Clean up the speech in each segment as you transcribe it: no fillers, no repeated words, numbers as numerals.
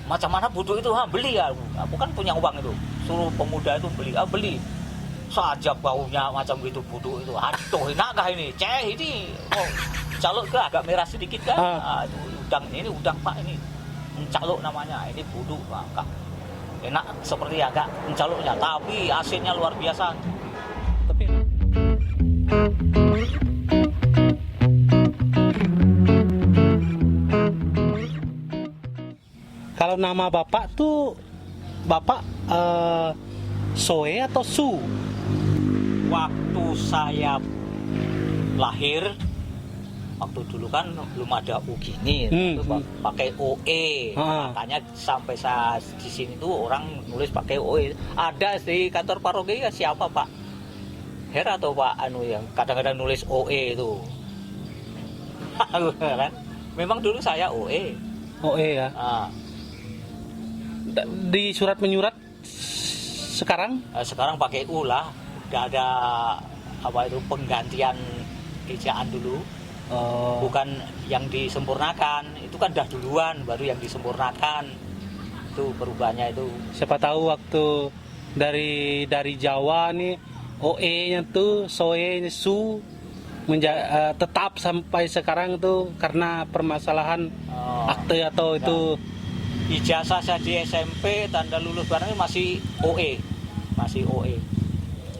macam mana buduk itu, beli ya, aku kan punya uang itu, suruh pemuda itu beli, saja baunya macam gitu buduk itu, aduh enakkah ini, ini, oh caluk ke agak merah sedikit kan, itu udang pak ini, caluk namanya, ini buduk, enggak enak seperti agak caluknya, tapi asinnya luar biasa. Tapi kalau nama bapak tuh, bapak Soe atau Su? Waktu saya lahir, waktu dulu kan belum ada U gini, pakai OE, makanya sampai saya di sini tuh orang nulis pakai OE. Ada di kantor paroki ya, siapa Pak Her atau Pak Anu yang kadang-kadang nulis OE itu. Kan? Memang dulu saya OE. OE ya. Di surat menyurat sekarang? Sekarang pakai U lah. Udah ada apa itu penggantian ejaan dulu. Bukan yang disempurnakan, itu kan dah duluan, baru yang disempurnakan. Itu perubahannya itu. Siapa tahu waktu dari Jawa nih OE-nya tuh Soe Su tetap sampai sekarang tuh karena permasalahan akte atau itu. Ijazah saya di SMP tanda lulus barangnya masih OE,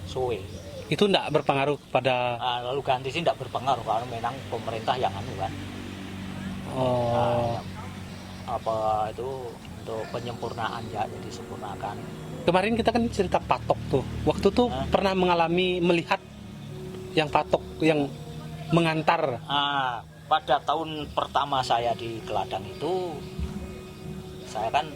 Soe. Itu enggak berpengaruh pada lalu ganti sih enggak berpengaruh karena memang pemerintah yang anu kan. Apa itu untuk penyempurnaan ya, jadi sempurnakan. Kemarin kita kan cerita patok tuh. Waktu tuh pernah melihat yang patok yang mengantar. Pada tahun pertama saya di Keladang itu, saya kan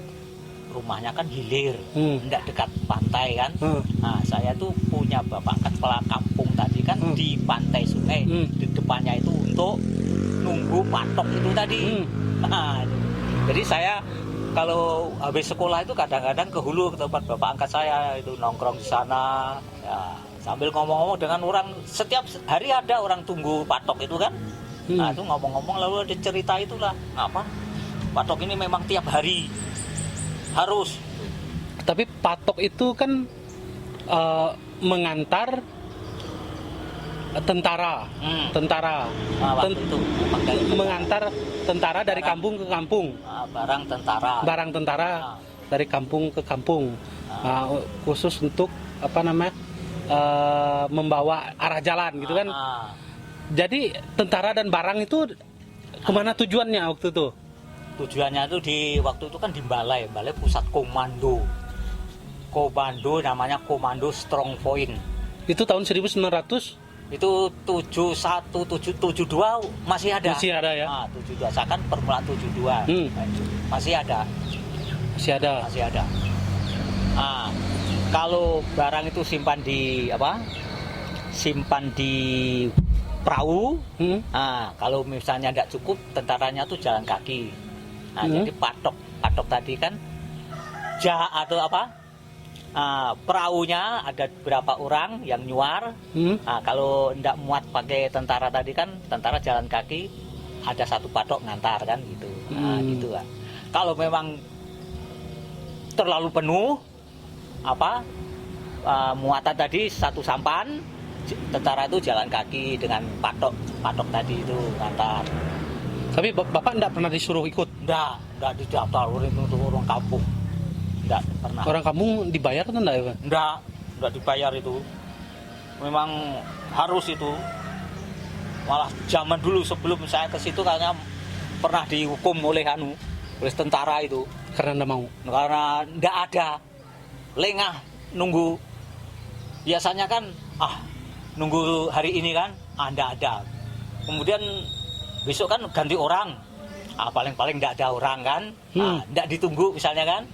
rumahnya kan hilir, tidak dekat pantai kan. Nah, saya tuh punya bapak kepala kampung tadi kan di pantai sungai, di depannya itu untuk nunggu patok itu tadi. Nah, jadi saya kalau habis sekolah itu kadang-kadang ke hulu ke tempat bapak angkat saya itu nongkrong di sana, ya, sambil ngomong-ngomong dengan orang. Setiap hari ada orang tunggu patok itu kan. Nah, itu ngomong-ngomong lalu ada cerita itulah, apa? Patok ini memang tiap hari harus. Tapi patok itu kan mengantar tentara, itu mengantar tentara dari kampung ke kampung. Barang tentara dari kampung ke kampung. Khusus untuk membawa arah jalan gitu kan. Jadi tentara dan barang itu kemana tujuannya waktu itu? Tujuannya itu waktu itu kan di balai pusat komando namanya Komando Strong Point. Itu tahun 1900? Itu 72 masih ada ya. 72 saya kan permulaan 72. Masih ada. Kalau barang itu simpan di perahu. Kalau misalnya tidak cukup, tentaranya tuh jalan kaki. Jadi patok tadi kan atau perahunya ada berapa orang yang nyuar. Kalau tidak muat pakai tentara tadi kan, tentara jalan kaki, ada satu patok ngantar kan gitu. Gitu kan. Kalau memang terlalu penuh muatan tadi satu sampan, tentara itu jalan kaki dengan patok tadi itu ngantar. Tapi bapak enggak pernah disuruh ikut? Enggak didaftar untuk orang kampung. Enggak pernah. Orang kampung dibayar atau enggak ya? Enggak dibayar itu. Memang harus itu. Malah zaman dulu sebelum saya ke situ kayaknya pernah dihukum oleh tentara itu. Karena enggak mau? Karena enggak ada. Lengah nunggu. Biasanya kan nunggu hari ini kan, enggak ada. Kemudian besok kan ganti orang, paling-paling tidak ada orang kan, tidak ditunggu misalnya kan.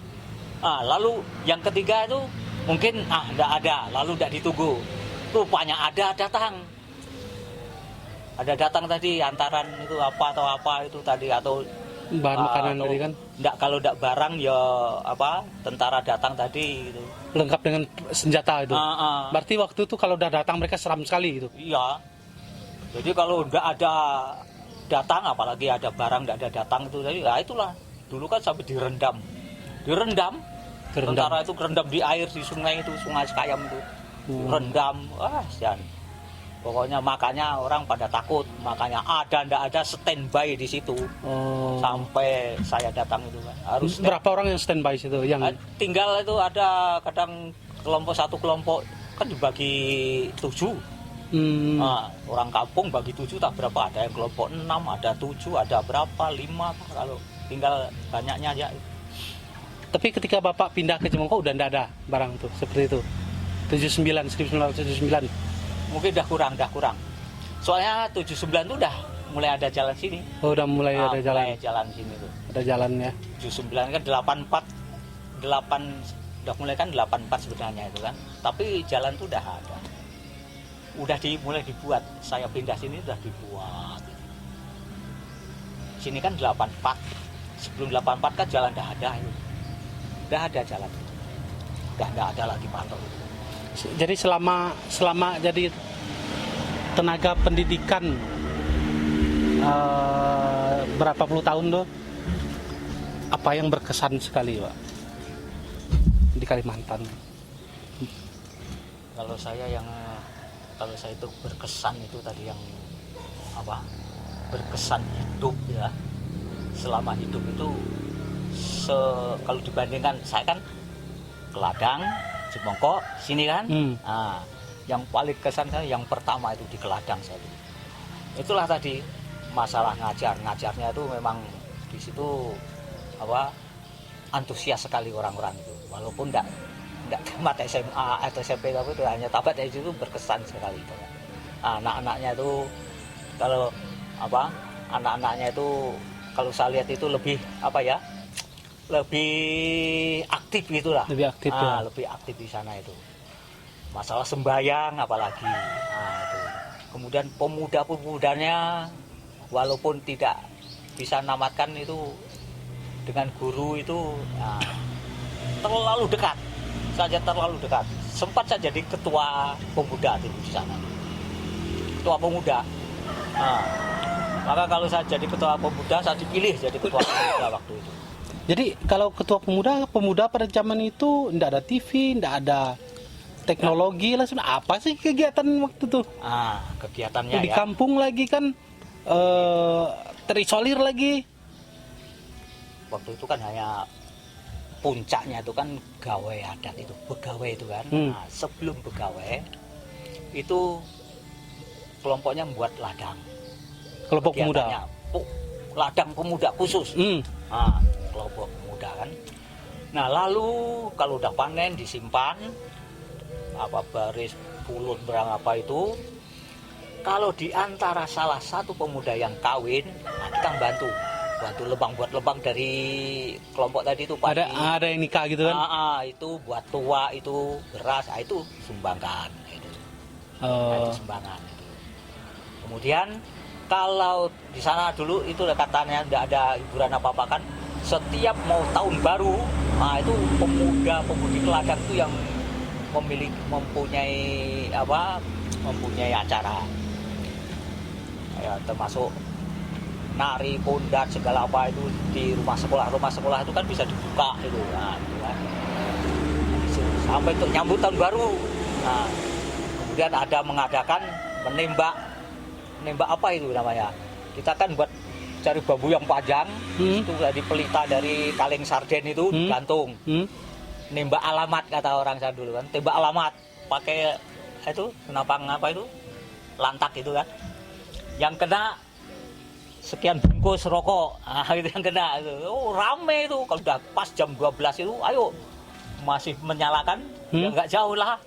Lalu yang ketiga itu mungkin tidak ada, lalu tidak ditunggu. Rupanya ada datang tadi antaran itu apa itu tadi atau bahan makanan tadi kan. Kalau tidak barang ya tentara datang tadi gitu. Lengkap dengan senjata itu. Berarti waktu itu kalau udah datang mereka seram sekali gitu. Iya. Jadi kalau tidak ada datang, apalagi ada barang tidak ada datang itu tadi, itulah dulu kan sampai direndam direndam. Kerendam. Tentara itu kerendam di air di sungai itu, Sungai Sekayam itu. Rendam, jangan. Pokoknya makanya orang pada takut, makanya ndak ada standby di situ. Sampai saya datang itu kan. Harus berapa orang yang standby situ yang tinggal itu ada kadang satu kelompok kan dibagi 7. Nah, orang kampung bagi 7 tak berapa, ada yang kelompok 6, ada 7, ada berapa 5 kalau tinggal banyaknya aja. Tapi ketika Bapak pindah ke Cemongko udah ndak ada barang tuh seperti itu. 1979. Mungkin udah kurang. Soalnya 79 tuh udah mulai ada jalan sini. Oh, udah mulai ada jalan. Mulai jalan sini tuh. Ada jalannya. 79 kan 8 udah mulai kan 84 sebenarnya itu kan. Tapi jalan tuh udah ada. Udah mulai dibuat. Saya pindah sini udah dibuat. Sini kan 84. Sebelum 84 kan jalan udah ada itu. Udah ada jalan. Udah enggak ada lagi patok. Jadi selama jadi tenaga pendidikan berapa puluh tahun tuh, apa yang berkesan sekali Pak di Kalimantan? Kalau saya itu berkesan itu tadi yang apa? Berkesan hidup ya. Selama hidup itu kalau dibandingkan saya kan ke Ladang, Cemongko, sini kan. Nah, yang paling kesan saya yang pertama itu di Keladang saya itu. Itulah tadi masalah ngajarnya itu memang di situ apa antusias sekali orang-orang itu. Walaupun enggak tamat SMA atau SMP tapi itu hanya tamat dari situ berkesan sekali itu. Nah, anak-anaknya itu kalau apa? Anak-anaknya itu kalau saya lihat itu lebih apa ya? Lebih aktif gitulah. Lebih aktif ya. Lebih aktif di sana itu. Masalah sembahyang apalagi. Nah, itu. Kemudian pemuda-pemudanya walaupun tidak bisa namatkan itu dengan guru itu terlalu dekat. Sempat saya jadi ketua pemuda di sana. Ketua pemuda. Maka kalau saya jadi ketua pemuda, saya dipilih jadi ketua pemuda waktu itu. Jadi kalau ketua pemuda pada zaman itu ndak ada TV, ndak ada teknologi lah, apa sih kegiatan waktu itu? Kegiatannya di kampung lagi kan terisolir lagi. Waktu itu kan hanya puncaknya itu kan gawe adat itu, begawe itu kan. Nah, sebelum begawe itu kelompoknya membuat ladang. Kelompok pemuda. Ladang pemuda khusus. Kelompok pemuda kan. Nah, lalu kalau udah panen disimpan apa baris pulut berapa itu, kalau di antara salah satu pemuda yang kawin, kita bantu buat lebang dari kelompok tadi itu Pak. Ada yang nikah gitu kan? Itu buat tua itu beras, itu sumbangkan itu. Itu sumbangan itu. Kemudian kalau di sana dulu itu katanya tidak ada hiburan apa-apa kan. Setiap mau tahun baru, itu pemuda-pemudi Keladang itu yang mempunyai acara. Ya, termasuk nari, pondat, segala apa itu di rumah sekolah itu kan bisa dibuka itu. Nah, itu kan. Sampai untuk nyambut tahun baru. Nah, kemudian ada mengadakan menembak apa itu namanya? Kita kan buat cari bambu yang panjang, itu dari pelita dari kaleng sarden itu digantung. Nembak alamat kata orang saya dulu kan, tembak alamat pakai itu kenapa itu lantak itu kan. Yang kena sekian bungkus rokok, itu yang kena itu. Rame itu kalau udah pas jam 12 itu, ayo masih menyalakan, ya nggak jauh lah,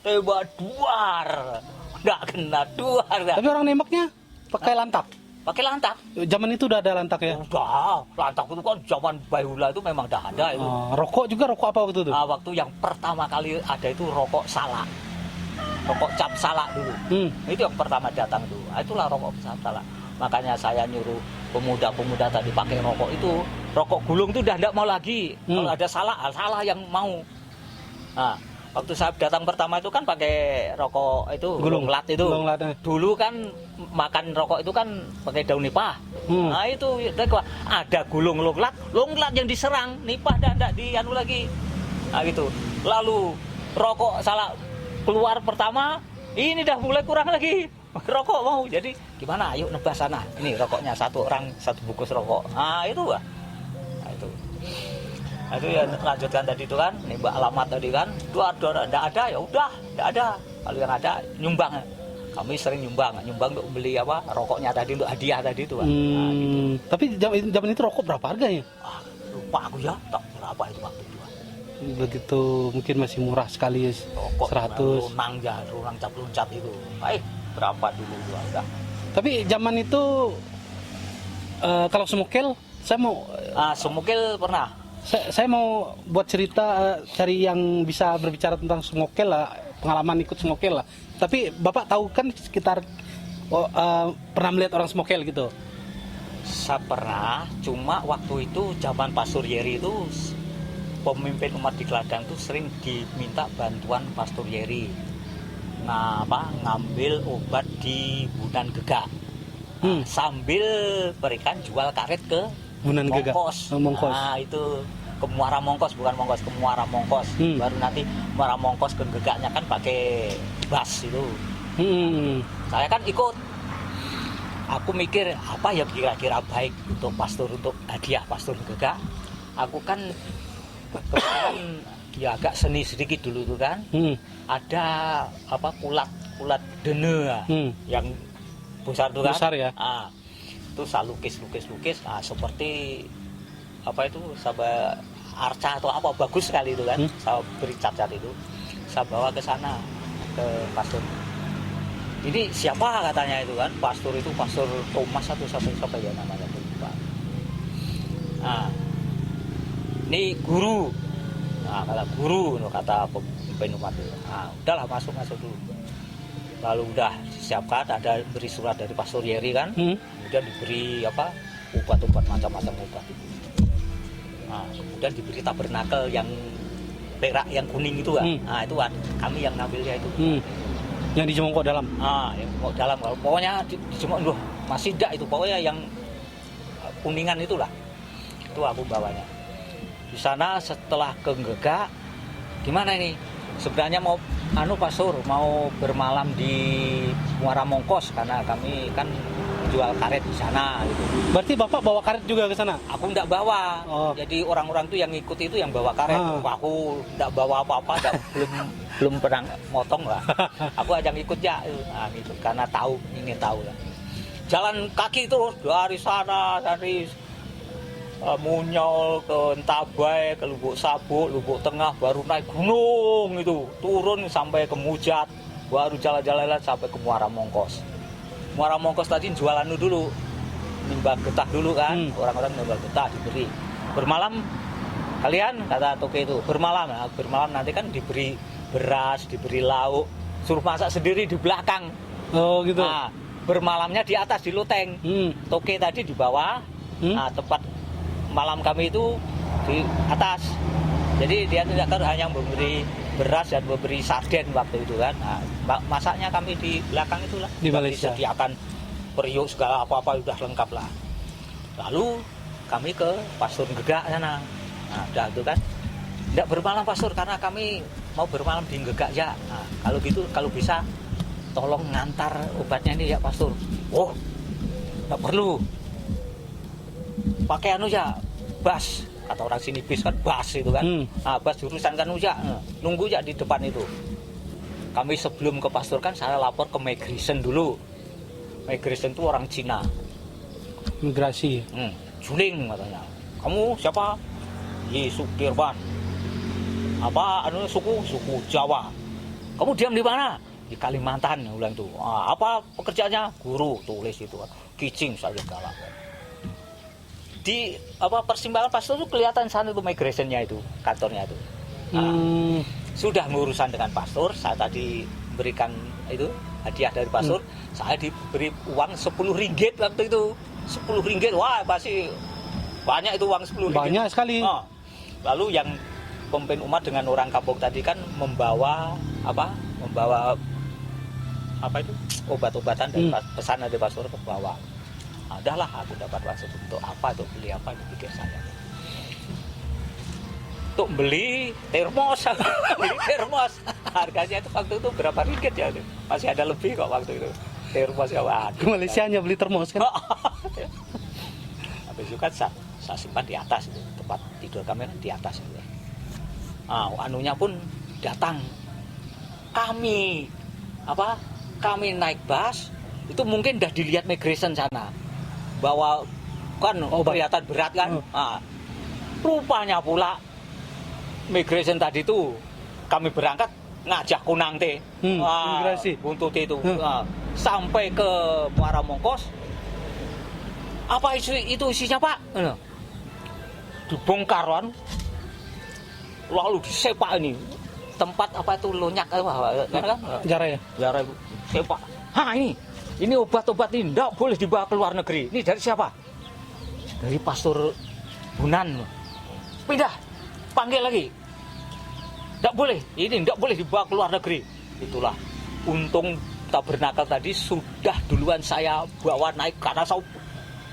tembak duar, nggak kena duar. Tapi orang nembaknya pakai lantak. Pakai lantak. Zaman itu udah ada lantak ya? Udah, lantak itu kan zaman bahula itu memang udah ada itu. Rokok juga rokok apa waktu itu? Waktu yang pertama kali ada itu rokok salak. Rokok cap salak dulu. Itu yang pertama datang itu. Itulah rokok cap salak. Makanya saya nyuruh pemuda-pemuda tadi pakai rokok itu. Rokok gulung itu udah enggak mau lagi. Kalau ada salak yang mau. Nah, Waktu saya datang pertama itu kan pakai rokok itu longlat itu. Dulu kan makan rokok itu kan pakai daun nipah. Nah itu ada gulung longlat yang diserang, nipah dan dianu lagi. Nah gitu. Lalu rokok salah keluar pertama, ini dah mulai kurang lagi. Rokok mau. Jadi gimana? Ayo nebas sana. Ini rokoknya satu orang satu bungkus rokok. Nah itu Pak. Nah itu. Nah, itu ya lanjutkan tadi itu kan, nembak alamat tadi kan, dua enggak ada ya udah, enggak ada. Kalau yang ada nyumbang. Kami sering nyumbang untuk beli apa rokoknya tadi untuk hadiah tadi itu kan. Nah, gitu. Tapi zaman itu rokok berapa harganya? Lupa aku ya, tak berapa itu waktu itu. Begitu mungkin masih murah sekali ya, rokok 100. Runang cap loncat itu. Baik, berapa dulu udah. Tapi zaman itu kalau semokel saya mau semokel pernah. Saya mau buat cerita cari yang bisa berbicara tentang smokel lah, pengalaman ikut smokel lah. Tapi Bapak tahu kan sekitar pernah melihat orang smokel gitu? Saya pernah, cuma waktu itu zaman Pak Suryeri itu pemimpin umat di Kladang itu sering diminta bantuan Pak Suryeri. Nah, ngambil obat di Bunan Gegak. Sambil berikan jual karet ke Bunan Gegak. Mongkos. Nah, itu ke Muara Mongkos, bukan Mongkos, ke Muara Mongkos. Baru nanti Muara Mongkos ke Gegaknya kan pakai bus itu. Saya kan ikut. Aku mikir apa ya kira-kira baik untuk pastor, untuk hadiah pastor Gegak. Aku kan kebetulan ya agak seni sedikit dulu itu kan. Ada apa kulat dene yang besar itu kan. Besar ya. Itu saya lukis. Seperti apa itu sabah arca atau apa bagus sekali itu kan. Saya beri cat itu, saya bawa ke sana ke pastor. Ini siapa katanya itu kan, pastor itu Pastor Thomas atau siapa ya namanya itu Pak. Nah, ini guru. Nah, kata guru, kata pemimpin umat itu. Nah, udahlah masuk dulu. Lalu udah disiapkan, ada beri surat dari Pak Suryeri kan, kemudian diberi apa obat-obat macam-macam obat itu. Nah, kemudian diberi tabernakel yang perak yang kuning itu kan. Nah, itu kan kami yang ngambilnya itu. Yang dijemongkok dalam. Yang jemongkok dalam. Kalau pokoknya dijemongkok masih dak itu, pokoknya yang kuningan itulah. Itu aku bawanya. Di sana setelah ke Gegak, gimana ini? Sebenarnya mau pastor mau bermalam di Muara Mongkos karena kami kan jual karet di sana gitu. Berarti Bapak bawa karet juga ke sana? Aku enggak bawa. Jadi orang-orang tuh yang ikut itu yang bawa karet. Aku enggak bawa apa-apa, belum pernah motong lah. Aku aja ngikut ya. Nah, gitu karena ingin tahu lah. Jalan kaki terus dari sana dari Munyol ke Ntabai, ke Lubuk Sabuk, Lubuk Tengah, baru naik gunung itu, turun sampai ke Mujat, baru jalan-jalan sampai ke Muara Mongkos. Muara Mongkos tadi jualan dulu, nimbang getah dulu kan, orang-orang nimbang getah diberi. Bermalam kalian kata Toke itu bermalam nanti kan diberi beras, diberi lauk, suruh masak sendiri di belakang. Oh gitu. Nah, bermalamnya di atas di loteng. Toke tadi di bawah. Nah, tempat malam kami itu di atas. Jadi dia tidak hanya memberi beras dan memberi sarden waktu itu kan. Nah, masaknya kami di belakang itulah. Di Malaysia. Disediakan periuk segala apa-apa sudah lengkap lah. Lalu kami ke Pastor Gegak sana. Nah, udah itu kan. Tidak bermalam pastor karena kami mau bermalam di Gegak ya. Nah, kalau gitu kalau bisa tolong ngantar obatnya ini ya pastor. Oh, tidak perlu. Pakai ya bas, kata orang sini bis kan bas itu kan. Nah, bas jurusan kan ya, nunggu ya di depan itu. Kami sebelum ke pastor kan saya lapor ke migration dulu. Migration itu orang Cina. Migrasi. Juling katanya. Kamu siapa? Sukirban. Apa suku Jawa. Kamu diam di mana? Di Kalimantan, ulang itu. Apa pekerjaannya? Guru, tulis itu kan. Kicing saja galak. Di persimpangan pastor itu kelihatan sana itu migrationnya itu, kantornya itu. Sudah ngurusan dengan pastor, saya tadi berikan itu hadiah dari pastor, saya diberi uang 10 ringgit waktu itu. 10 ringgit, wah pasti banyak itu uang 10 ringgit. Banyak sekali. Lalu yang pemimpin umat dengan orang kampung tadi kan membawa apa itu obat-obatan dari pesanan dari pastor ke bawah. Adalah aku dapat maksud untuk apa, untuk beli apa, dipikir saya. Untuk beli termos, beli termos. Harganya itu waktu itu berapa ringgit ya? Masih ada lebih kok waktu itu. Termos ya, waduh. Ke Malaysia hanya beli termos kan? Habis itu kan saya simpan di atas itu, tempat tidur kami kan di atas itu. Anunya pun datang. Kami naik bus itu mungkin udah dilihat migration sana bahwa kan kelihatan berat kan. Rupanya pula migration tadi itu kami berangkat ngajak kunang teh imigrasi buntut itu sampai ke Muara Mongkos. Apa itu isinya Pak? Dibongkar kan, lalu disepak ini tempat apa itu lonyak kan? Jarai sepak. Ini obat-obat ini tidak boleh dibawa ke luar negeri. Ini dari siapa? Dari Pastor Bunan. Pindah, panggil lagi. Tidak boleh, ini tidak boleh dibawa ke luar negeri. Itulah, untung tabernakel tadi sudah duluan saya bawa naik karena saya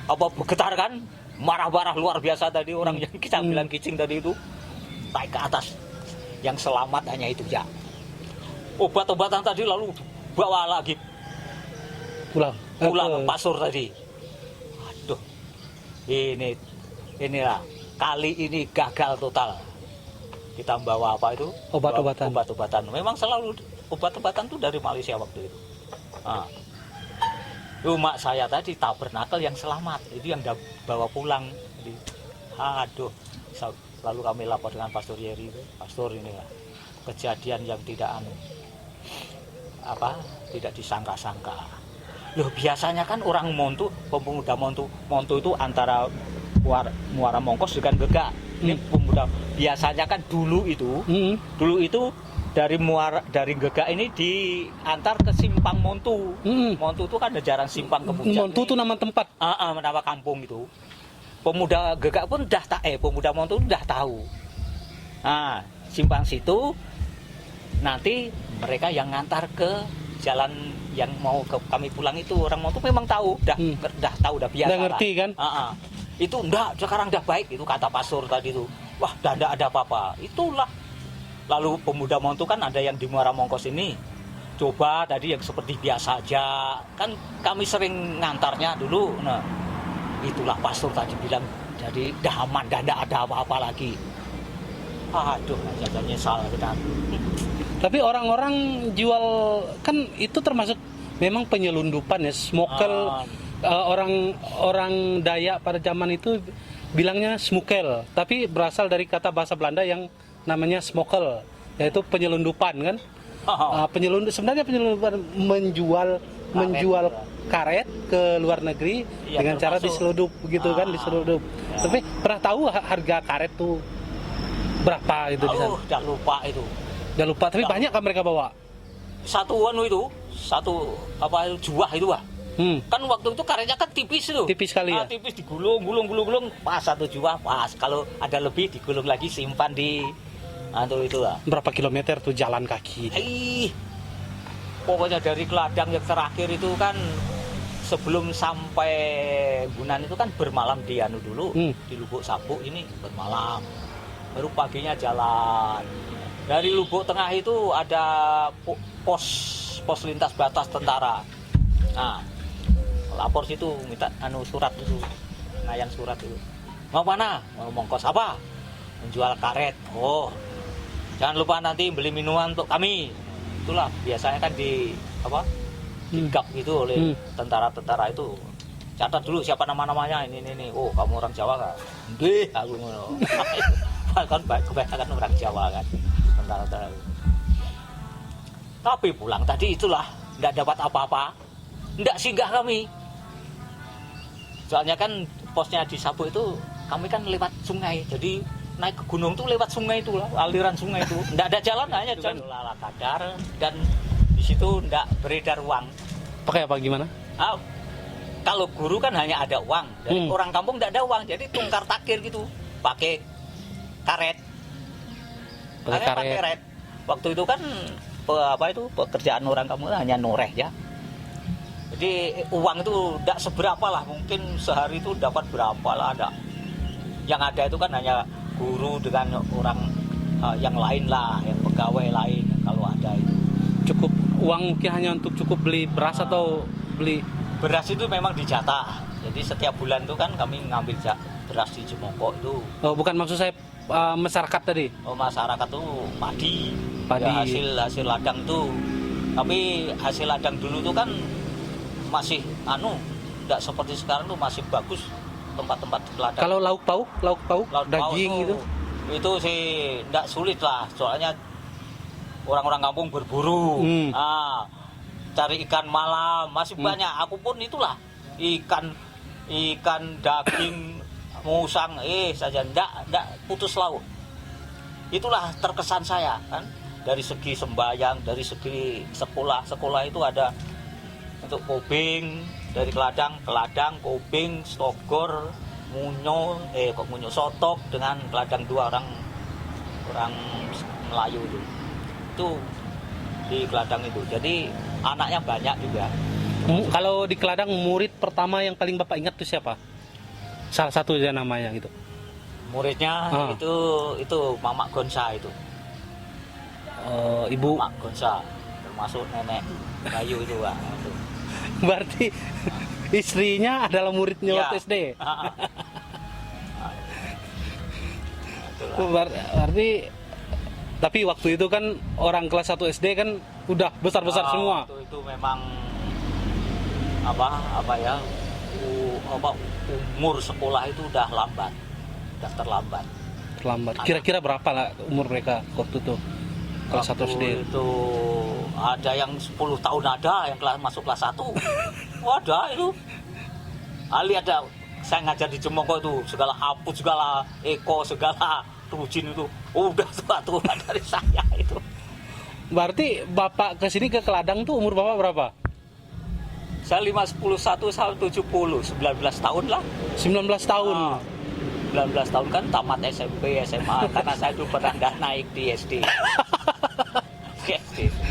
bergetar kan, marah-marah luar biasa tadi orang yang kita bilang kicing tadi itu naik ke atas. Yang selamat hanya itu ya. Obat-obatan tadi lalu bawa lagi pulang pastor tadi. Aduh, inilah kali ini gagal total. Kita bawa apa itu? Obat-obatan. Memang selalu obat-obatan itu dari Malaysia waktu itu. Cuma saya tadi tabernakel yang selamat, itu yang bawa pulang. Jadi, aduh, lalu kami lapor dengan Pastor Yeri, Pastor inilah kejadian yang tidak tidak disangka-sangka. Loh biasanya kan orang Montu, pemuda Montu itu antara Muara Mongkos dengan Gegak. Ini pemuda biasanya kan dulu itu dari Gegak ini diantar ke Simpang Montu. Montu itu kan ada jalan simpang ke puncak. Montu itu nama tempat. Nama kampung itu. Pemuda Gegak pun pemuda Montu udah tahu. Simpang situ nanti mereka yang ngantar ke jalan yang mau ke kami pulang itu orang Montu memang tahu, udah tahu, udah biasa. Udah ngerti kan? Itu sekarang udah baik itu kata pastor tadi itu. Wah, udah ada apa-apa. Itulah. Lalu pemuda Montu kan ada yang di Muara Mongkos ini. Coba tadi yang seperti biasa aja. Kan kami sering ngantarnya dulu. Nah, itulah pastor tadi bilang jadi dah aman, dah ada apa-apa lagi. Aduh, saya nyesal kita. Tapi orang-orang jual kan itu termasuk memang penyelundupan ya, smokel. Orang Dayak pada zaman itu bilangnya smokel, tapi berasal dari kata bahasa Belanda yang namanya smokel, yaitu penyelundupan kan. Sebenarnya penyelundupan menjual karet ke luar negeri dengan cara diseludup begitu kan, diseludup. Tapi pernah tahu harga karet tuh berapa itu di sana? Udah lupa itu. Udah lupa, tapi banyak kan mereka bawa. Satu juah itu Pak. Kan waktu itu karetnya kan tipis itu. Tipis sekali ya. Tipis digulung, pas 1 juah pas. Kalau ada lebih digulung lagi simpan di itu lah. Berapa kilometer tuh jalan kaki? Pokoknya dari Keladang yang terakhir itu kan sebelum sampai Bunan itu kan bermalam di dulu di Lubuk Sabuk ini bermalam. Baru paginya jalan. Dari Lubuk Tengah itu ada pos lintas batas tentara. Lapor situ minta surat itu, ngayang surat itu. Mau mana? Mau Mongkos apa? Menjual karet. Jangan lupa nanti beli minuman untuk kami. Itulah biasanya kan di digap gitu oleh tentara-tentara itu. Catat dulu siapa nama-namanya ini. Oh, kamu orang Jawa kan? Nggih, aku ngono. Kan kebanyakan orang Jawa kan. Tentara-tentara. Tapi pulang tadi itulah enggak dapat apa-apa. Enggak singgah kami. Soalnya kan posnya di Sabuk itu kami kan lewat sungai, jadi naik ke gunung tuh lewat sungai itu lah, aliran sungai itu. Nggak ada jalan, hanya jalan lala kadar dan di situ nggak beredar uang. Pakai apa gimana? Kalau guru kan hanya ada uang, dari orang kampung nggak ada uang, jadi tungkar takir gitu, pakai karet. Pakai Pakai karet. karet. Waktu itu kan pekerjaan orang kamu hanya noreh ya. Jadi uang itu tidak seberapa lah, mungkin sehari itu dapat berapa lah ada. Yang ada itu kan hanya guru dengan orang yang lain lah, yang pegawai lain kalau ada itu. Cukup uang mungkin hanya untuk cukup beli beras atau beli Beras itu memang dijatah. Jadi setiap bulan itu kan kami ngambil beras di Jemongko itu. oh, bukan maksud saya masyarakat tadi. Oh, masyarakat tuh padi. Padi. Ya, hasil ladang tuh. Tapi hasil ladang dulu tuh kan masih tidak seperti sekarang tuh, masih bagus tempat-tempat ladang. Kalau lauk pauk Laut pauk daging tuh, itu sih tidak sulit lah, soalnya orang-orang kampung berburu. Cari ikan malam masih banyak. Aku pun itulah ikan daging musang saja ndak putus laut. Itulah terkesan saya kan, dari segi sembayang, dari segi sekolah itu ada untuk kobing, dari keladang kobing, stogor, munyo sotok dengan keladang dua orang Melayu itu di keladang itu. Jadi anaknya banyak juga. Kalau di Keladang, murid pertama yang paling Bapak ingat itu siapa? Salah satu aja namanya gitu. Muridnya itu Mamak Gonsa itu. Ibu. Mamak Gonsa, termasuk nenek Bayu itu, Pak. Itu. Berarti istrinya adalah muridnya waktu SD. Berarti tapi waktu itu kan orang kelas 1 SD kan udah besar-besar semua. Waktu itu memang umur sekolah itu udah terlambat. Kira-kira berapa lah umur mereka waktu itu kelas 1 SD? Itu ada yang 10 tahun, ada yang masuk kelas 1. Ada itu. Ada saya ngajar di Jemongko itu, segala hapus, segala eko, segala rujin itu udah satu dari saya itu. Berarti Bapak kesini ke Keladang tuh umur Bapak berapa? Saya 511 sampai 70, 19 tahun lah. 19 tahun. 19 tahun kan tamat SMP, SMA, karena saya dulu pernah nggak naik di SD.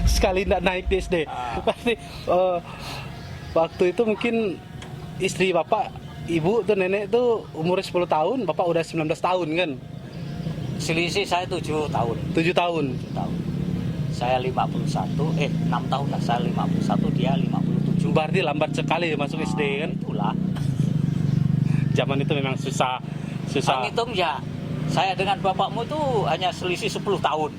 Sekali nggak naik di SD. Berarti waktu itu mungkin istri Bapak, ibu tuh nenek tuh umurnya 10 tahun, Bapak udah 19 tahun kan? Selisih saya 7 tahun. 7 tahun. 7 tahun. Saya 6 tahun lah, saya 51, dia 57. Berarti lambat sekali masuk SD kan? Itulah. Zaman itu memang susah. Hitung ya, saya dengan bapakmu itu hanya selisih 10 tahun.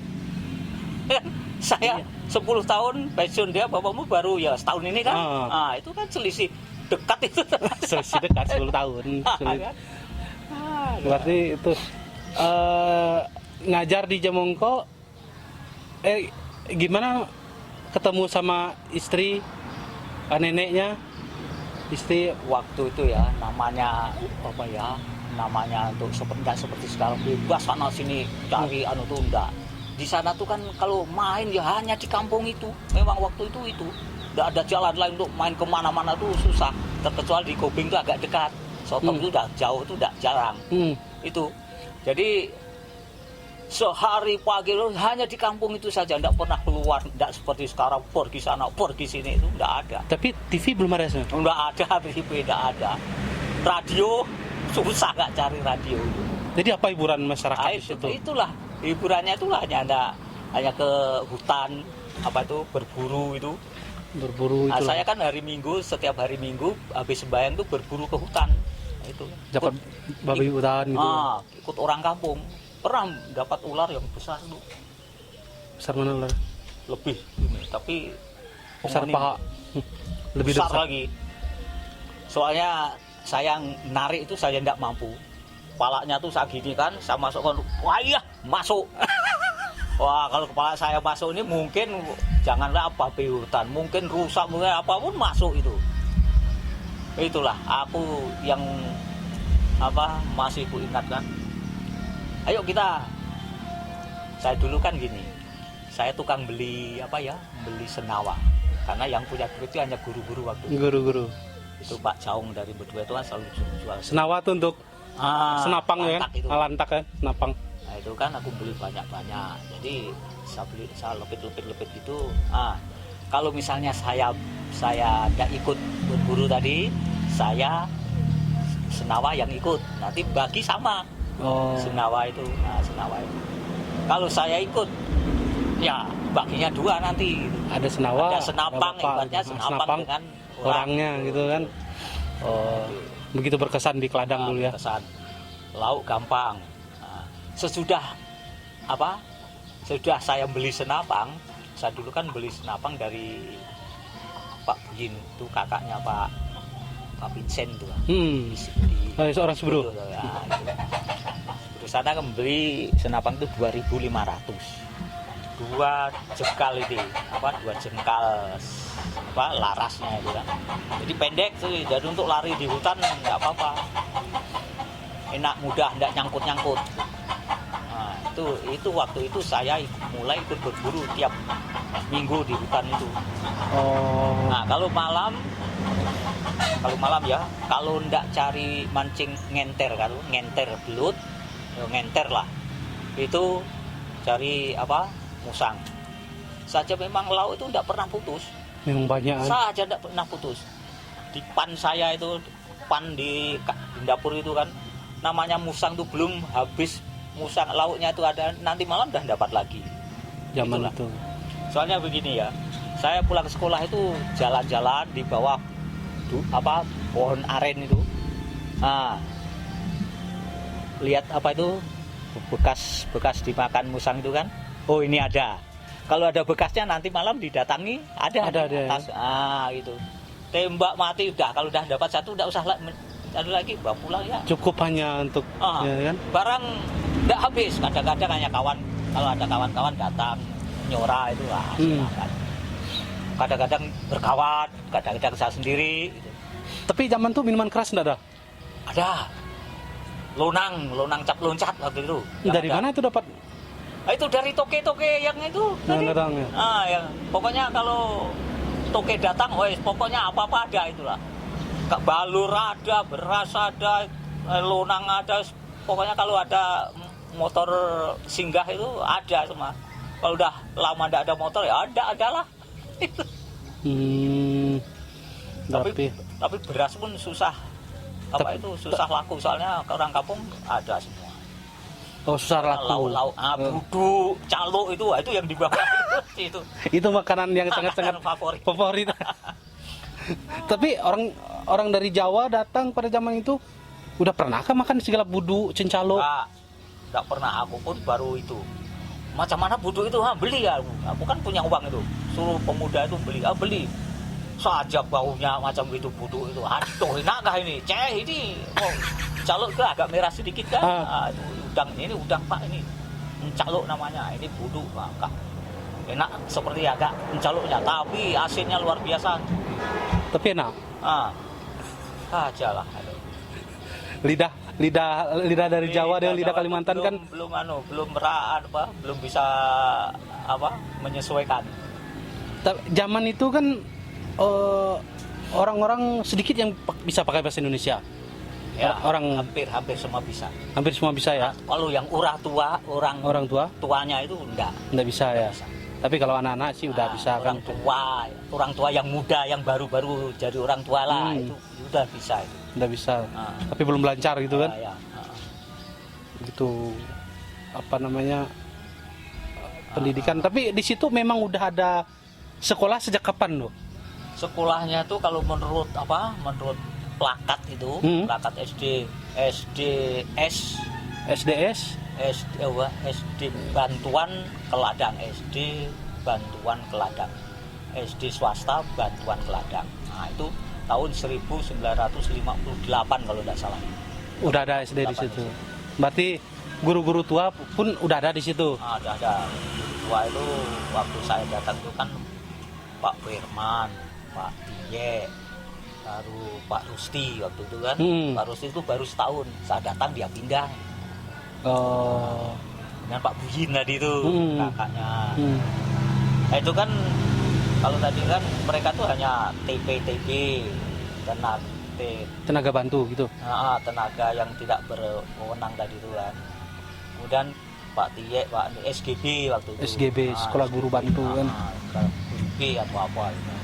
Saya 10 tahun pensiun, dia bapakmu baru ya setahun ini kan. Itu kan selisih dekat itu. Selisih dekat 10 tahun. Berarti itu ngajar di Jemongko, gimana ketemu sama istri, neneknya, istri waktu itu ya, namanya untuk nggak seperti sekarang bebas sana sini cari tuh enggak. Di sana tuh kan kalau main ya hanya di kampung itu. Memang waktu itu enggak ada jalan lain untuk main kemana-mana tuh susah. Terkecuali di Kobing itu agak dekat. Sotok itu udah jauh, itu udah jarang. Itu. Jadi sehari pagi hanya di kampung itu saja, enggak pernah keluar, enggak seperti sekarang pergi sana, pergi sini, itu enggak ada. Tapi TV belum ada sih? Enggak ada, TV enggak ada. Radio susah enggak cari radio. Jadi apa hiburan masyarakat di situ? Itulah hiburannya, itulah hanya ke hutan, berburu itu. Berburu itu. Saya kan setiap hari Minggu habis sembahyang tuh berburu ke hutan. Itu. Dapat babi hutan gitu. Ikut orang kampung. Pernah dapat ular yang besar tuh. Besar mana ular? Lebih, tapi besar paha. Lebih besar lagi. Soalnya saya narik itu saya tidak mampu. Kepalanya tuh segini kan, saya masukkan, wah iya, masuk. Wah, kalau kepala saya masuk ini mungkin janganlah babi hutan, mungkin rusak, mungkin apapun masuk itu. Itulah aku yang masih ku ingatkan. Ayo saya dulu kan gini, saya tukang beli beli senawa, karena yang punya duit itu hanya guru-guru waktu itu. Guru-guru itu Pak Caung dari Bedua itu kan selalu jual senawa tuh untuk senapang ya kan, itu. lantak kan, senapang. Nah, Nah, itu kan aku beli banyak-banyak. Jadi saya lepit gitu. Kalau misalnya saya tidak ikut berburu tadi, saya senawa yang ikut. Nanti bagi sama. Senawa itu. Kalau saya ikut, ya baginya 2 nanti. Ada senawa, ada senapang, ibaratnya senapang dengan orangnya gitu kan. Begitu berkesan di Keladang dulu ya. Berkesan. Lauk gampang. Sesudah saya beli senapang, saya dulu kan beli senapang dari Pak Buyin, itu kakaknya Pak Vincent tuh. Seorang Subro. Terus sana beli senapang itu 2.500. 2 jengkal itu, 2 jengkal larasnya itu kan. Jadi pendek sih, jadi untuk lari di hutan nggak apa-apa. Enak, mudah, nggak nyangkut-nyangkut. Nah, itu waktu itu saya mulai ikut berburu tiap minggu di hutan itu. Nah, kalau malam ya, kalau ndak cari mancing ngenter belut, ngenter lah. Itu cari musang. Saja memang lauk itu ndak pernah putus. Memang banyak. Saja ndak pernah putus. Di pan saya itu, pan di dapur itu kan, namanya musang tuh belum habis musang, lauknya itu ada, nanti malam udah dapat lagi. Zaman Itulah. itu. Soalnya begini ya, saya pulang sekolah itu jalan-jalan di bawah pohon aren itu. Lihat itu bekas dimakan musang itu kan. Oh, ini ada. Kalau ada bekasnya nanti malam didatangi, ada. Atas. Gitu. Tembak mati udah, kalau udah dapat satu udah usah lagi bawa pulang ya. Cukup hanya untuk ya kan? Barang enggak habis, kadang-kadang hanya kawan, kalau ada kawan-kawan datang nyora itu silakan. Kadang-kadang berkawan, kadang-kadang saya sendiri gitu. Tapi zaman tuh minuman keras enggak ada? Ada. Lonang cap loncat waktu itu. Dari mana itu dapat? Itu dari toke-toke yang itu tadi. Yang pokoknya kalau toke datang, pokoknya apa-apa ada itulah. Balur ada, beras ada, lonang ada, pokoknya kalau ada motor singgah itu ada semua. Kalau udah lama tidak ada motor ya ada lah. Tapi beras pun susah. Susah laku, soalnya orang kampung ada semua. Susah laku. Lauk, buduk, calo itu yang dibawa itu. Itu makanan yang sangat-sangat favorit. Tapi orang dari Jawa datang pada zaman itu udah pernahkah makan segala buduk, cencalo? Enggak pernah, aku pun baru itu. Macam mana buduk itu? Beli ya. Aku kan punya uang itu. Suruh pemuda itu beli. Saja baunya macam itu buduk itu. Aduh, enakkah ini? Ini calo itu agak merah sedikit kan? Ini udang Pak ini. Calo namanya. Ini buduk, Pak. Enak seperti agak mencaluknya, tapi asinnya luar biasa. Tapi enak. Aja lah. Lidah dari Jawa dengan lidah Kalimantan kan belum bisa menyesuaikan. Zaman itu kan orang-orang sedikit yang bisa pakai bahasa Indonesia. Ya, hampir semua bisa. Hampir semua bisa ya. Kalau yang orang tua, tuanya itu enggak bisa ya. Bisa. Tapi kalau anak-anak sih udah bisa orang kan. Orang tua yang muda, yang baru-baru jadi orang tua lah, itu udah bisa itu. Udah bisa. Tapi belum lancar gitu kan. Gitu pendidikan. Tapi di situ memang udah ada sekolah sejak kapan loh? Sekolahnya tuh kalau menurut plakat itu, plakat SD Bantuan Keladang, SD swasta Bantuan Keladang. Nah, itu tahun 1958 kalau tidak salah. Udah ada SD di situ. Berarti guru-guru tua pun udah ada di situ. Ada. Guru tua itu waktu saya datang itu kan Pak Firman, Pak Tiye, baru Pak Rusti waktu itu kan. Pak Rusti itu baru setahun. Saya datang dia pindah. Dengan Pak Buyin tadi itu kakaknya. Nah, itu kan kalau tadi kan mereka tuh hanya TP tenaga bantu gitu. Tenaga yang tidak berwenang tadi itu kan. Kemudian Pak Tiek, Pak SGB waktu itu. SGB, Sekolah Guru Bantu kan. Guru B atau apa itu.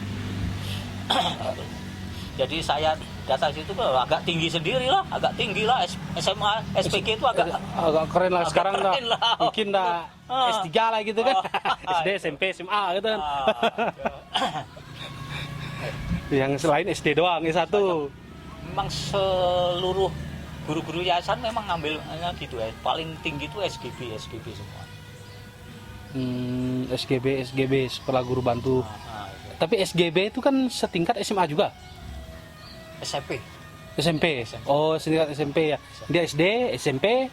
Jadi saya datang situ agak tinggi sendiri lah, agak tinggi lah. SMA, SPG itu agak keren lah. Sekarang keren lah. Mungkin dah S3 lah gitu kan. SD, SMP, SMA gitu kan. Yang selain SD doang, S1. Memang seluruh guru-guru yayasan memang ngambilnya gitu ya. Paling tinggi itu SGB semua. SGB, Sekolah Guru Bantu. Tapi SGB itu kan setingkat SMA juga? SMP. Oh, setingkat SMP ya. Dia SD, SMP,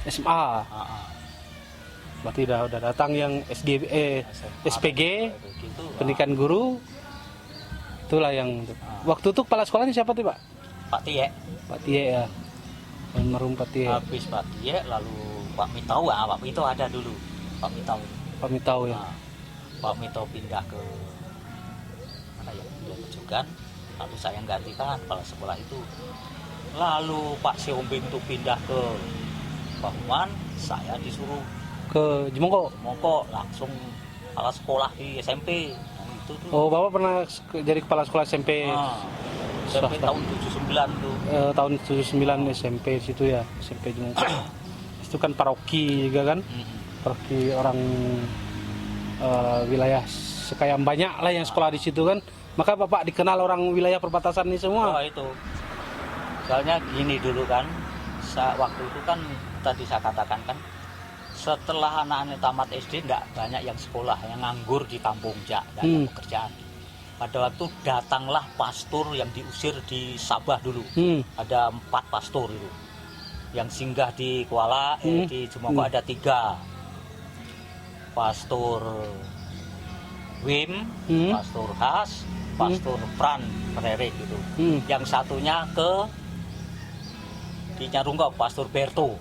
SMA. Berarti udah datang yang SGB, SPG, gitu, pendidikan guru. Itulah yang waktu itu kepala sekolahnya siapa tuh, Pak? Pak Tiek. Pak Tiek ya. Almarhum Pak Tiek. Habis Pak Tiek lalu Pak Mitau, Pak Mitau ada dulu. Pak Mitau ya. Pak Mitau pindah ke mana ya? Pejogan. Lalu saya gantikan kepala sekolah itu. Lalu Pak Siombing itu pindah ke Pakuman, saya disuruh ke Jemongko langsung kepala sekolah di SMP. Nah, itu tuh. Oh, Bapak pernah jadi kepala sekolah SMP? SMP tahun 79 tuh. Tahun 79 SMP situ ya, SMP Jemongko. Itu kan paroki juga kan? Paroki orang wilayah sekalian banyak lah yang sekolah di situ kan. Maka Bapak dikenal orang wilayah perbatasan ini semua. Oh, itu. Soalnya gini dulu kan, waktu itu kan tadi saya katakan kan, setelah anak-anak tamat SD tidak banyak yang sekolah, yang nganggur di kampung, tidak ada pekerjaan. Pada waktu datanglah pastor yang diusir di Sabah dulu. Ada 4 pastor itu. Yang singgah di Kuala, di Jemongko ada 3. Pastor Wim, Pastor Has, Pastor Fran Pererik gitu. Yang satunya di Nyarunggok, Pastor Berto.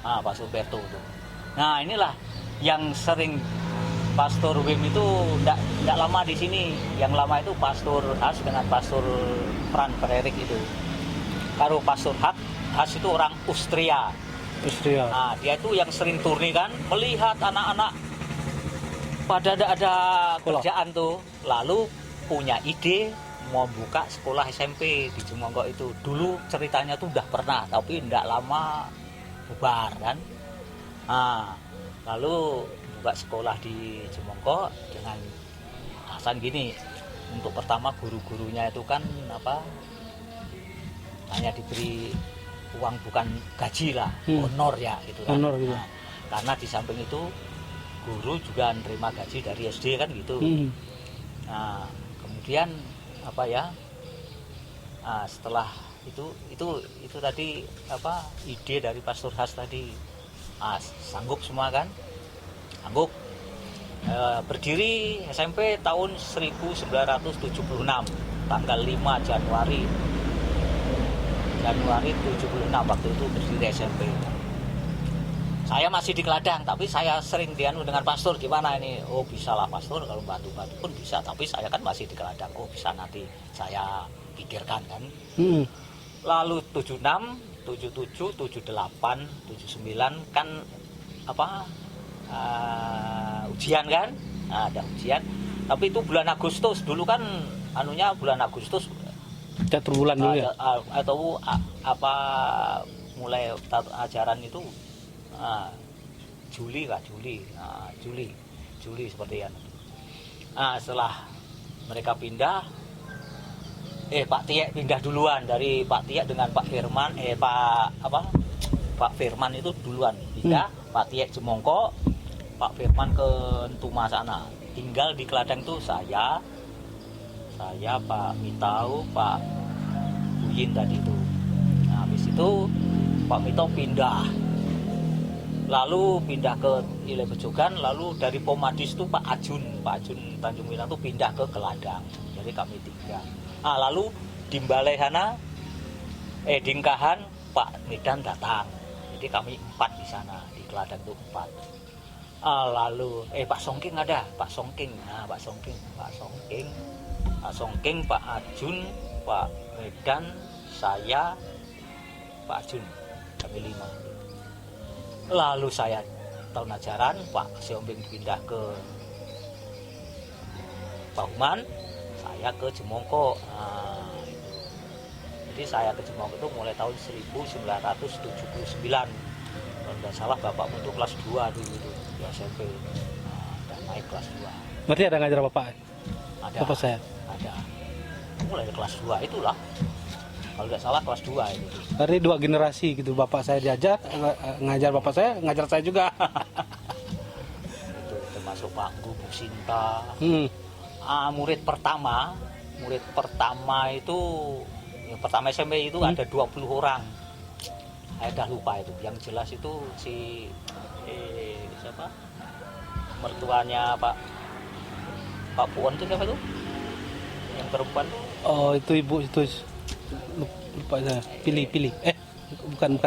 Pastor Berto itu. Nah, inilah yang sering Pastor Wim itu tidak lama di sini. Yang lama itu Pastor Has dengan Pastor Fran Pererik itu. Kalau Pastor Has itu orang Austria. Nah, dia itu yang sering turni kan, melihat anak-anak pada ada kerjaan tuh, lalu punya ide mau buka sekolah SMP di Jemongko itu. Dulu ceritanya tuh udah pernah, tapi tidak lama bubar kan. Nah, lalu buka sekolah di Jemongko dengan alasan gini, untuk pertama guru-gurunya itu kan hanya diberi uang bukan gaji lah, honor ya gitu kan. Honor gitu. Nah, karena di samping itu guru juga nerima gaji dari SD kan gitu. Nah, kemudian setelah itu tadi ide dari Pastor Has tadi. Sanggup semua kan? Sanggup. Berdiri SMP tahun 1976, tanggal 5 Januari 76 waktu itu berdiri SMP. Saya masih di Keladang, tapi saya sering dianu dengan pastor, gimana ini? Oh, bisa lah pastor, kalau bantu-bantu pun bisa, tapi saya kan masih di Keladang. Oh, bisa, nanti saya pikirkan kan. Lalu 76, 77, 78, 79 kan ujian kan? Nah, ada ujian. Tapi itu bulan Agustus, dulu kan bulan Agustus. Catur bulan dulu ya? Atau mulai ajaran itu Juli seperti itu. Setelah mereka pindah, Pak Tiek pindah duluan. Dari Pak Tiek dengan Pak Firman, Pak Firman itu duluan pindah. Pak Tiek Jemongko, Pak Firman ke Tuma sana. Tinggal di Keladang itu saya Pak Mitau, Pak Buyin tadi itu. Nah, habis itu Pak Mitau pindah, lalu pindah ke Ile Bejogan, lalu dari Pomadis itu Pak Ajun Tanjung Minang itu pindah ke Keladang. Jadi kami 3. Lalu di Balai sana, Dingkahan Pak Medan datang. Jadi kami 4 di sana, di Keladang itu 4. Lalu Pak Songking ada, Pak Songking, Pak Ajun, Pak Medan, saya, Pak Ajun, kami 5. Lalu saya tahun ajaran Pak Siombing pindah ke Pahuman, saya ke Jemongko. Nah, jadi saya ke Jemongko itu mulai tahun 1979. Kalau nggak salah bapak itu kelas 2 dulu itu di SMP. Nah, dan naik kelas 2. Berarti ada ngajar bapak? Ada. Bapak saya? Ada. Mulai dari kelas 2 itulah. Kalau nggak salah kelas 2 itu. Berarti 2 generasi gitu, bapak saya diajar, ngajar bapak saya, ngajar saya juga. Itu termasuk Pak Guru Sinta. Murid pertama itu yang pertama SMP itu ada 20 orang. Saya udah lupa itu. Yang jelas itu si siapa? Mertuanya Pak Puan itu siapa itu? Yang perempuan tuh. Oh, itu ibu itu lupa saya. Pilih. Bukan.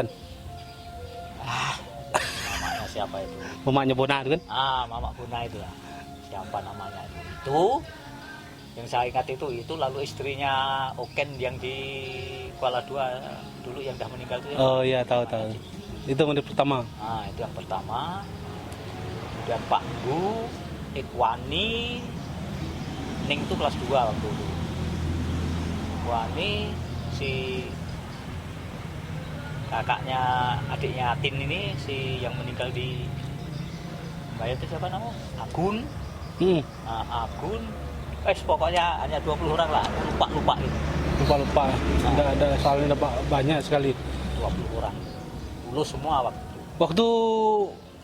Namanya siapa itu? Mamanya Bona itu kan? Mama Bona itu lah. Siapa namanya itu? Itu yang saya ingat itu lalu istrinya Oken yang di Kuala Dua dulu yang udah meninggal itu. Oh iya, tahu. Itu murid pertama. Itu yang pertama. Kemudian Pak Bu, Ikwani, Ning itu kelas 2 waktu itu. Ikwani, si kakaknya adiknya Tin ini, si yang meninggal di Mbak itu siapa namanya? Agun. Agun. Pokoknya hanya 20 orang lah. Lupa itu. Lupa. Ada soalnya banyak sekali. 20 orang. Lulus semua waktu itu. Waktu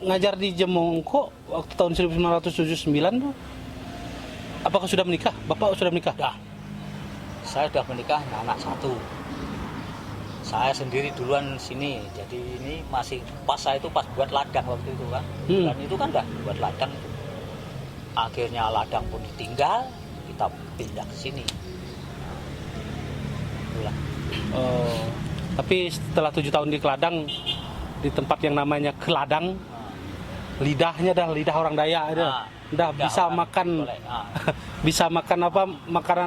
ngajar di Jemongko waktu tahun 1979 tuh, apakah sudah menikah? Bapak sudah menikah? Dah. Saya sudah menikah, anak 1. Saya sendiri duluan sini. Jadi ini masih saya itu pas buat ladang waktu itu kan. Dan itu kan dah buat ladang itu. Akhirnya ladang pun ditinggal, kita pindah ke sini. Itulah. Oh, tapi setelah 7 tahun di Keladang, di tempat yang namanya Keladang, lidahnya lidah orang Dayak dah bisa makan bisa makan apa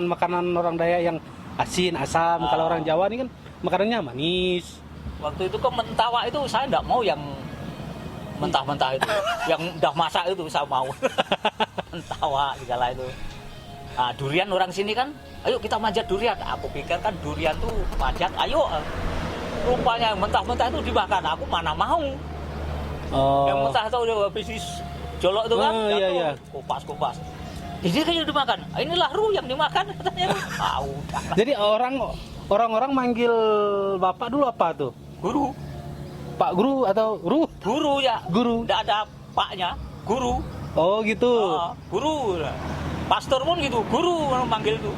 makanan orang Dayak yang asin, asam. Kalau orang Jawa ini kan makanannya manis. Waktu itu ke Mentawak itu saya enggak mau yang mentah-mentah itu. Yang udah masak itu saya mau. Mentawak segala itu. Durian orang sini kan, ayo kita manjat durian. Aku pikir kan durian tuh manjat, ayo. Rupanya mentah-mentah itu dimakan. Aku mana mau. Yang mentah itu udah habis jolok itu kan, iya. kupas. Ini kayak dimakan. Inilah yang dimakan katanya. Udah. Jadi orang-orang manggil bapak dulu apa tuh? Guru. Pak Guru atau Guru? Guru ya. Guru. Nggak ada paknya. Guru. Oh gitu. Guru. Pastor pun gitu. Guru orang manggil itu.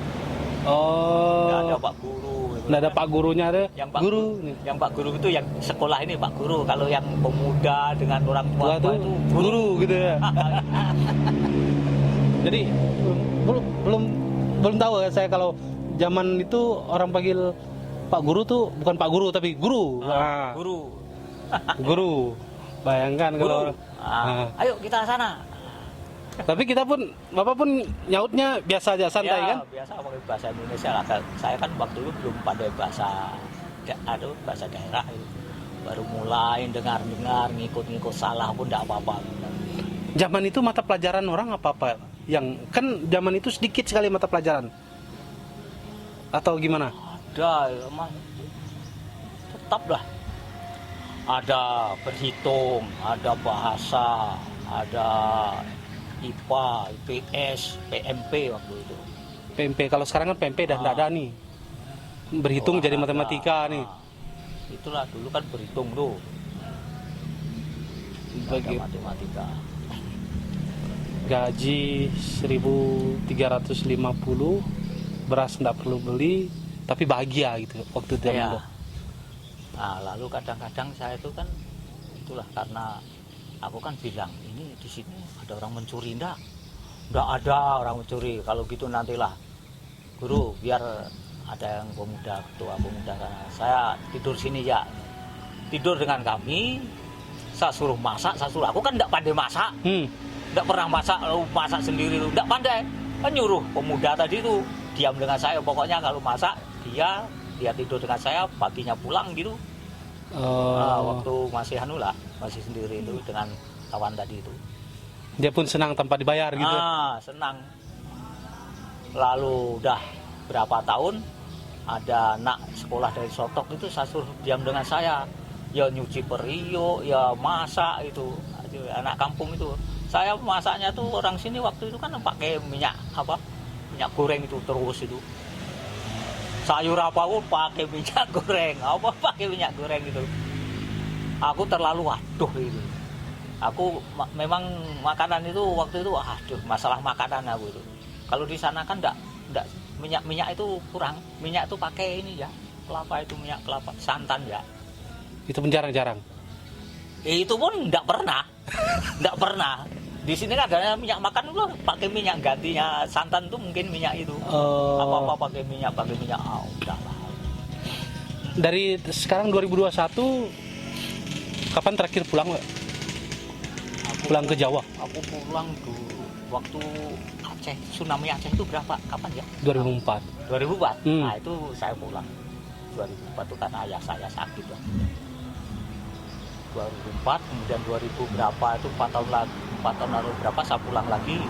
Oh. Nggak ada Pak Guru. Nggak ada Pak Gurunya ada. Yang Pak Guru. Yang Pak Guru itu yang sekolah ini Pak Guru. Kalau yang pemuda dengan orang tua itu guru gitu ya. Jadi belum tahu ya saya kalau zaman itu orang panggil Pak Guru tuh bukan Pak Guru tapi Guru. Guru. Guru. Bayangkan Guru. kalau ayo kita sana. Tapi Bapak pun nyautnya biasa aja, santai kan? Biasa pakai bahasa Indonesia lah. Saya kan waktu itu belum pandai bahasa daerah itu. Baru mulai dengar ngikut salah pun enggak apa-apa. Zaman itu mata pelajaran orang apa-apa? Yang kan zaman itu sedikit sekali mata pelajaran. Atau gimana? Ada, tetap lah. Ada berhitung, ada bahasa, ada IPA, IPS, PMP waktu itu. PMP, kalau sekarang kan PMP dan tidak ada nih. Berhitung jadi matematika nih. Itulah dulu kan berhitung tuh. Ada matematika. Gaji 1.350, beras tidak perlu beli, tapi bahagia gitu waktu itu. Lalu kadang-kadang saya itu kan itulah karena aku kan bilang ini di sini ada orang mencuri enggak ada orang mencuri. Kalau gitu nantilah Guru biar ada yang ketua pemuda saya tidur sini ya, tidur dengan kami. Saya suruh masak, aku kan enggak pandai masak, enggak pernah masak, lalu masak sendiri enggak pandai. Kan nyuruh pemuda tadi itu diam dengan saya, pokoknya kalau masak dia tidur dengan saya, paginya pulang gitu. Waktu masih lah masih sendiri itu dengan kawan tadi itu. Dia pun senang tanpa dibayar gitu. Senang. Lalu udah berapa tahun ada anak sekolah dari Sotok itu saya suruh diam dengan saya, ya nyuci periuk, ya masak itu, anak kampung itu. Saya masaknya tuh orang sini waktu itu kan pakai minyak minyak goreng itu terus itu. Sayur apa pun pakai minyak goreng, pakai minyak goreng itu. Aku terlalu waduh itu. Aku memang makanan itu waktu itu masalah makanan aku itu. Kalau di sana kan enggak minyak itu kurang. Minyak itu pakai ini ya, kelapa itu minyak kelapa, santan ya. Itu pun jarang-jarang. Itu pun enggak pernah. Enggak pernah. Di sini kan adanya minyak makan lu pakai minyak, gantinya santan tuh mungkin minyak itu. Apa-apa pakai minyak udahlah. Dari sekarang 2021 kapan terakhir pulang, Pak? Pulang ke Jawa? Aku pulang dulu waktu Aceh, tsunami Aceh itu berapa? Kapan ya? 2004. 2004. Nah, itu saya pulang. 2004 itu karena ayah saya sakit ya. 2004, kemudian 2000 berapa itu 4 tahun lalu berapa saya pulang lagi